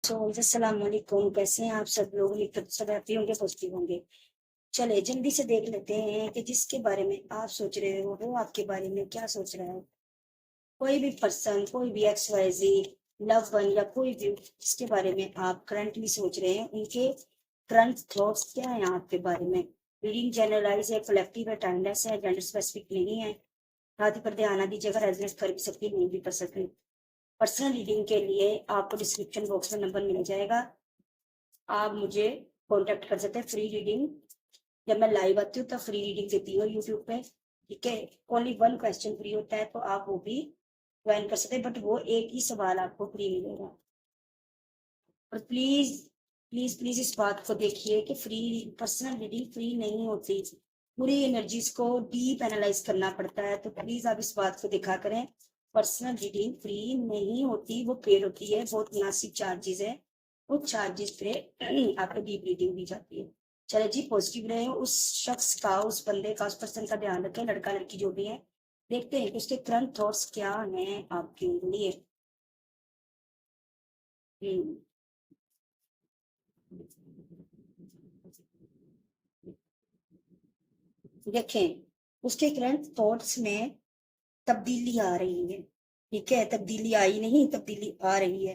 सो अस्सलाम वालेकुम। कैसे हैं आप सब लोग? उम्मीद करते सब हैप्पी होंगे, पॉजिटिव होंगे। चले जल्दी से देख लेते हैं कि जिसके बारे में आप सोच रहे हो वो आपके बारे में क्या सोच रहा है। कोई भी पर्सन, कोई भी एक्स वाई जी, लव वन या कोई भी जिसके बारे में आप करंटली सोच रहे हैं, उनके करंट थॉट्स क्या है आपके बारे में। रीडिंग जनरलाइज है, कलेक्टिव है, टाइमलेस है, जेंडर स्पेसिफिक नहीं है। हाथी पर ध्यान आना दीजिएगा, रेजनेस कर भी सकती है, नहीं भी कर सकती। पर्सनल रीडिंग के लिए आपको डिस्क्रिप्शन बॉक्स में नंबर मिल जाएगा, आप मुझे कांटेक्ट कर सकते हैं। फ्री रीडिंग जब मैं लाइव आती हूँ तब फ्री रीडिंग देती हूँ यूट्यूब पे, ठीक है। ओनली वन क्वेश्चन फ्री होता है, तो आप वो भी ज्वाइन कर सकते हैं, बट वो एक ही सवाल आपको फ्री मिलेगा। और प्लीज प्लीज प्लीज इस बात को देखिए कि फ्री पर्सनल रीडिंग फ्री नहीं होती, पूरी एनर्जीज को डीप एनालाइज करना पड़ता है, तो प्लीज आप इस बात को देखा करें। पर्सनल रीडिंग फ्री नहीं होती, वो पेड होती है, बहुत मुनासिब चार्जेस है। उस चार्जेस पे आपको डीप रीडिंग दी जाती है। चले जी, पॉजिटिव रहे, उस शख्स का, उस बंदे का, उस पर्सन का ध्यान रखें, लड़का लड़की जो भी है। देखते हैं कि उसके करंट थॉट्स क्या हैं आपके लिए। हम्म देखें, उसके करंट थॉट्स में तब्दीली आ रही है, ठीक है। तब्दीली आई नहीं, तब्दीली आ रही है।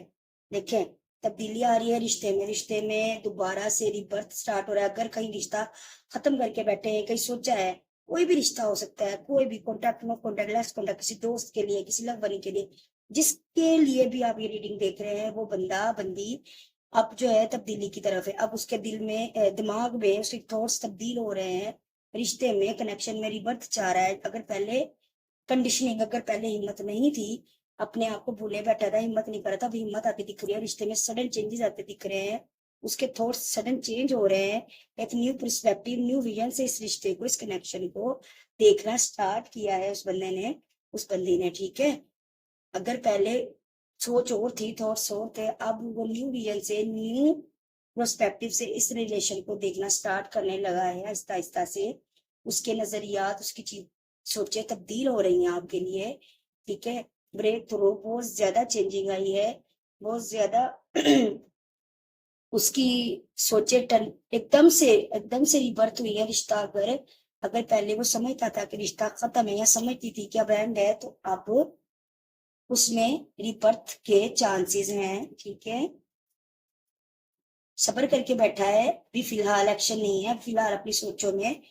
देखें, तब्दीली आ रही है रिश्ते में दोबारा से रिबर्थ स्टार्ट हो रहा है। अगर कहीं रिश्ता खत्म करके बैठे हैं, कहीं सोचा है, कोई भी रिश्ता हो सकता है, कोई भी contact, no contact, less contact, किसी दोस्त के लिए, किसी लव बनी के लिए, जिसके लिए भी आप ये रीडिंग देख रहे हैं, वो बंदा बंदी अब जो है तब्दीली की तरफ है। अब उसके दिल में, दिमाग में उसके थॉट्स तब्दील हो रहे हैं, रिश्ते में, कनेक्शन में रिबर्थ चाह रहा है। अगर पहले कंडीशनिंग, अगर पहले हिम्मत नहीं थी, अपने आप को भूले बैठा था, हिम्मत नहीं कर रहा था, अब हिम्मत आती दिख रही है, रिश्ते में सडन चेंजेस आते दिख रहे हैं, उसके थॉट्स सडन चेंज हो रहे हैं। एक न्यू पर्सपेक्टिव, न्यू विजन से इस रिश्ते को, इस कनेक्शन को देखना स्टार्ट किया है उस बंदे ने, उस बंदी ने, ठीक है। अगर पहले सोच और थी, थॉट्स और थे, अब वो न्यू विजन से, न्यू प्रोस्पेक्टिव से इस रिलेशन को देखना स्टार्ट करने लगा है, आहिस्ता आहिस्ता से उसके नजरियात, उसकी चीज, सोचे तब्दील हो रही हैं आपके लिए, ठीक है। ब्रेक थ्रू, बहुत ज्यादा चेंजिंग आई है, बहुत ज्यादा उसकी सोचे टन एकदम से रिबर्थ हुई है रिश्ता। अगर अगर पहले वो समझता था कि रिश्ता खत्म है, या समझती थी कि अब एंड है, तो अब उसमें रिबर्थ के चांसेस हैं, ठीक है। सब्र करके बैठा है, भी फिलहाल एक्शन नहीं है, फिलहाल अपनी सोचों में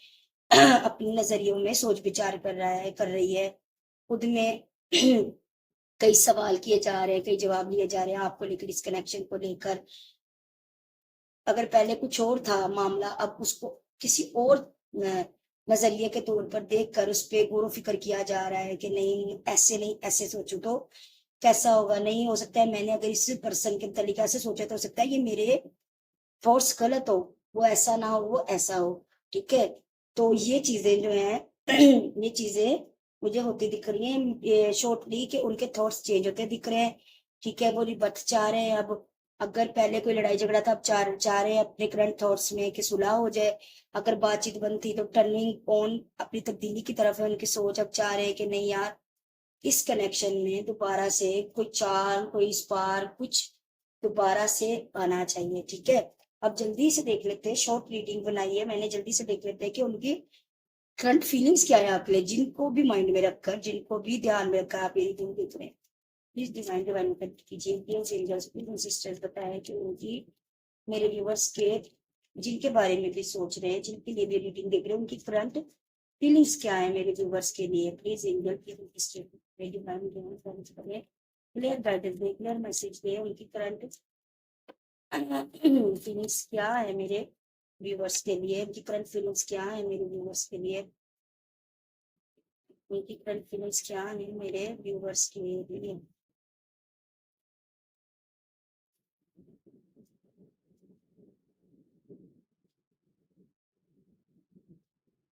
अपने नजरियों में सोच विचार कर रहा है, कर रही है। खुद में कई सवाल किए जा रहे हैं, कई जवाब लिए जा रहे हैं आपको लेकर, इस कनेक्शन को लेकर। अगर पहले कुछ और था मामला, अब उसको किसी और नजरिए के तौर पर देखकर उस पर गौर फिक्र किया जा रहा है कि नहीं, ऐसे नहीं, ऐसे सोचू तो कैसा होगा। नहीं, हो सकता है मैंने अगर इस पर्सन के तरीके से सोचा, तो हो सकता है ये मेरे फोर्स गलत हो, वो ऐसा ना हो, वो ऐसा हो, ठीक है। तो ये चीजें जो है ये चीजें मुझे होती दिख रही हैं शॉर्टली, कि उनके थॉट्स चेंज होते दिख रहे हैं, ठीक है। वो रिबर्थ चाह रहे हैं अब। अगर पहले कोई लड़ाई झगड़ा था, अब चाह रहे हैं अपने करंट थॉट्स में कि सुलह हो जाए। अगर बातचीत बंद थी, तो टर्निंग ऑन अपनी तब्दीली की तरफ है उनकी सोच। अब चाह रहे हैं कि नहीं यार, इस कनेक्शन में दोबारा से कोई चाल, कोई स्पार्क, कुछ दोबारा से आना चाहिए, ठीक है। अब जल्दी से देख लेते हैं, शॉर्ट रीडिंग बनाई है मैंने, जल्दी से देख लेते हैं कि उनकी करंट फीलिंग्स क्या है आपके लिए, जिनको भी माइंड में रखकर, जिनको भी ध्यान में रखकर आप ये रीडिंग देख रहे हैं। प्लीज डिवाइन डिवाइन कीजिए, प्लीज एंजल्स, प्लीज सिस्टर्स बताएं कि उनकी, मेरे व्यूवर्स के, जिनके बारे में भी सोच रहे हैं, जिनके लिए भी रीडिंग देख रहे हैं, उनकी करंट फीलिंग्स क्या है मेरे व्यूवर्स के लिए। Please angel please clear guidance दे, क्लियर मैसेज दे, उनकी करंट फीलिंग्स क्या है मेरे व्यूवर्स के लिए, उनकी करंट फीलिंग्स क्या है मेरे व्यूवर्स के लिए, उनकी करंट फीलिंग्स क्या है मेरे व्यूवर्स के लिए।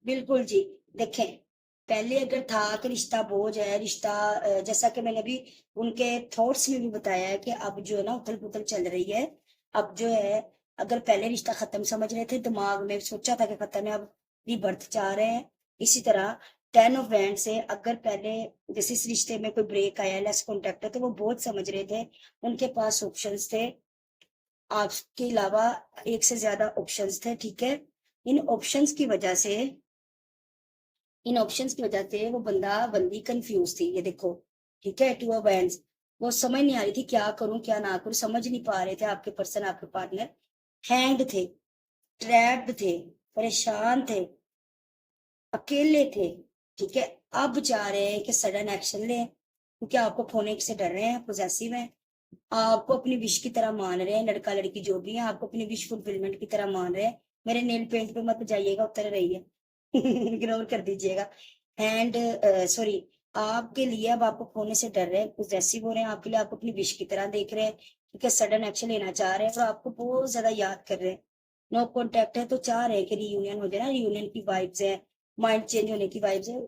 बिल्कुल जी। देखें, पहले अगर था कि रिश्ता बोझ है, रिश्ता, जैसा कि मैंने अभी उनके थॉट्स में भी बताया है कि अब जो है ना उथल पुथल चल रही है। अब जो है, अगर पहले रिश्ता खत्म समझ रहे थे, दिमाग में सोचा था कि खत्म है, अब रीबर्थ चाह रहे हैं। इसी तरह 10 ऑफ वैंड से, अगर पहले जैसे इस रिश्ते में कोई ब्रेक आया, लेस कॉन्टेक्ट है, तो वो बहुत समझ रहे थे, उनके पास ऑप्शंस थे, आपके अलावा एक से ज्यादा ऑप्शंस थे, ठीक है। इन ऑप्शंस की वजह से वो बंदा बंदी कंफ्यूज थी, ये देखो, ठीक है। टू ऑफ वैंड्स, वो समझ नहीं आ रही थी क्या करूं क्या ना करूं, समझ नहीं पा रहे थे आपके पर्सन, आपके पार्टनर। हैंग्ड थे, ट्रैप्ड थे, परेशान थे, अकेले थे, ठीक है। अब चाह रहे हैं कि सडन एक्शन लें, क्योंकि आपको खोने से डर रहे हैं, पोजेसिव हैं, आपको अपनी विश की तरह मान रहे हैं, लड़का लड़की जो भी है आपको अपनी विश फुलफिलमेंट की तरह मान रहे हैं। मेरे नेल पेंट पे मत जाइएगा, उतर रही है। इग्नोर कर दीजिएगा। एंड सॉरी, आपके लिए अब आपको खोने से डर रहे हैं, पोजेसिव हो रहे हैं आपके लिए, आपको अपनी विश की तरह देख रहे हैं, क्योंकि सडन एक्शन लेना चाह रहे हैं और आपको बहुत ज्यादा याद कर रहे हैं। नो कॉन्टेक्ट है तो चाह रहे हैं कि रियूनियन हो जाए ना, रियूनियन की वाइब्स है, माइंड चेंज होने की वाइब्स है,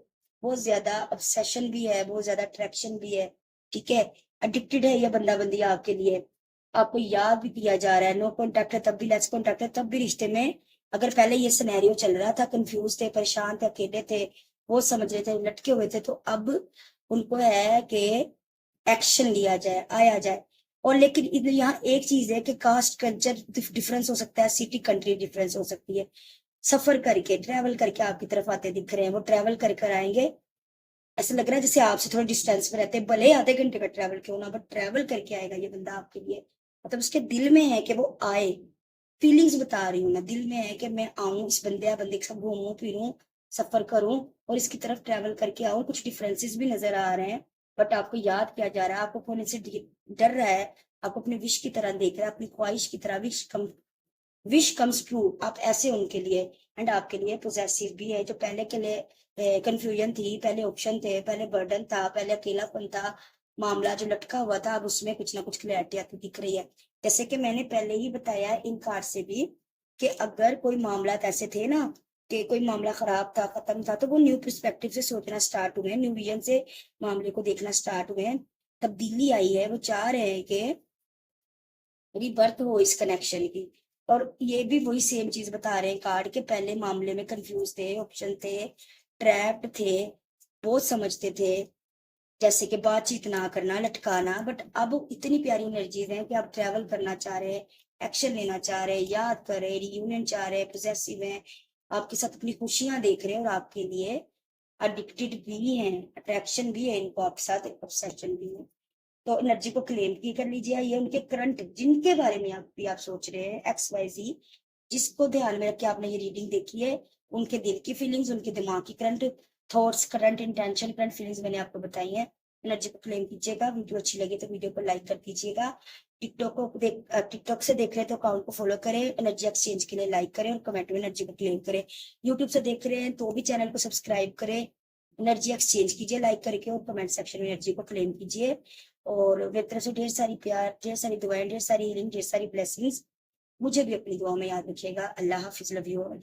बहुत ज्यादा ऑब्सेशन भी है, बहुत ज्यादा अट्रैक्शन भी है, ठीक है। एडिक्टेड है ये बंदा बंदी आपके लिए, आपको याद भी किया जा रहा है। नो कॉन्टेक्ट है तब भी, लेस कॉन्टेक्ट है तब भी रिश्ते में, अगर पहले ये सिनेरियो चल रहा था, कंफ्यूज थे, परेशान थे, अकेले थे, वो समझ रहे थे, लटके हुए थे, तो अब उनको है कि एक्शन लिया जाए, आया जाए। और लेकिन इधर यहाँ एक चीज है कि कास्ट कल्चर डिफरेंस हो सकता है, सिटी कंट्री डिफरेंस हो सकती है। सफर करके, ट्रेवल करके आपकी तरफ आते दिख रहे हैं, वो ट्रेवल कर कर आएंगे। ऐसा लग रहा है जैसे आपसे थोड़ा डिस्टेंस में रहते हैं, भले ही आधे घंटे का ट्रेवल क्यों ना, बट ट्रेवल करके आएगा ये बंदा आपके लिए। मतलब उसके दिल में है कि वो आए, फीलिंग्स बता रही हूँ मैं, दिल में है कि मैं आऊं, इस बंदे या बंदे के साथ घूमूं फिरूं, सफर करूं और इसकी तरफ ट्रेवल करके आऊं। कुछ डिफरेंसेस भी नजर आ रहे हैं, बट आपको याद किया जा रहा है, आपको खोने से डर रहा है, आपको अपनी विश की तरह देख रहा है, अपनी ख्वाहिश की तरह। विश कम्स ट्रू, आप ऐसे उनके लिए। एंड आपके लिए पोजेसिव भी है, जो पहले के लिए कंफ्यूजन थी, पहले ऑप्शन थे, पहले बर्डन था, पहले अकेलापन था, मामला जो लटका हुआ था, अब उसमें कुछ ना कुछ क्लैरिटी आती दिख रही है। जैसे कि मैंने पहले ही बताया इन कार्ड से भी, कि अगर कोई मामला ऐसे थे ना, कि कोई मामला खराब था, खत्म था, तो वो न्यू पर्सपेक्टिव से सोचना स्टार्ट हुए हैं, न्यू विजन से मामले को देखना स्टार्ट हुए हैं, तब्दीली आई है, वो चाह रहे हैं कि रीबर्थ हो इस कनेक्शन की। और ये भी वही सेम चीज बता रहे हैं कार्ड के, पहले मामले में कंफ्यूज थे, ऑप्शन थे, ट्रैप्ड थे, बहुत समझते थे, जैसे कि बातचीत ना करना, लटकाना, बट अब इतनी प्यारी एनर्जीज हैं कि आप ट्रैवल करना चाह रहे हैं, एक्शन लेना चाह रहे हैं, याद कर रहे हैं, रियूनियन चाह रहे हैं, पोजेसिव हैं, आपके साथ अपनी खुशियां देख रहे हैं, और आपके लिए अडिक्टेड भी हैं, अट्रैक्शन भी है इनको आपके साथ, ऑब्सेशन भी है। तो एनर्जी को क्लेम की कर लीजिए, ये उनके करंट, जिनके बारे में आप भी आप सोच रहे हैं, XYZ, जिसको ध्यान में रख के आपने ये रीडिंग देखी है, उनके दिल की फीलिंग्स, उनके दिमाग की current thoughts, current intention, current feelings मैंने आपको बताई है। एनर्जी को क्लेम कीजिएगा। वीडियो अच्छी लगी तो वीडियो को लाइक कर दीजिएगा। टिकटॉक से देख रहे हैं तो अकाउंट को फॉलो करें, एनर्जी एक्सचेंज के लिए लाइक करें और कमेंट में एनर्जी को क्लेम करें। यूट्यूब से देख रहे हैं तो भी चैनल को सब्सक्राइब करें, एनर्जी एक्सचेंज कीजिए लाइक करके, और कमेंट सेक्शन में एनर्जी को क्लेम कीजिए। और मेरी तरफ से ढेर सारी प्यार, ढेर सारी दुआएं, ढेर सारी हीलिंग, ढेर सारी ब्लेसिंग्स। मुझे भी अपनी दुआ में याद रखिएगा। अल्लाह हाफिज, लव यू ऑल।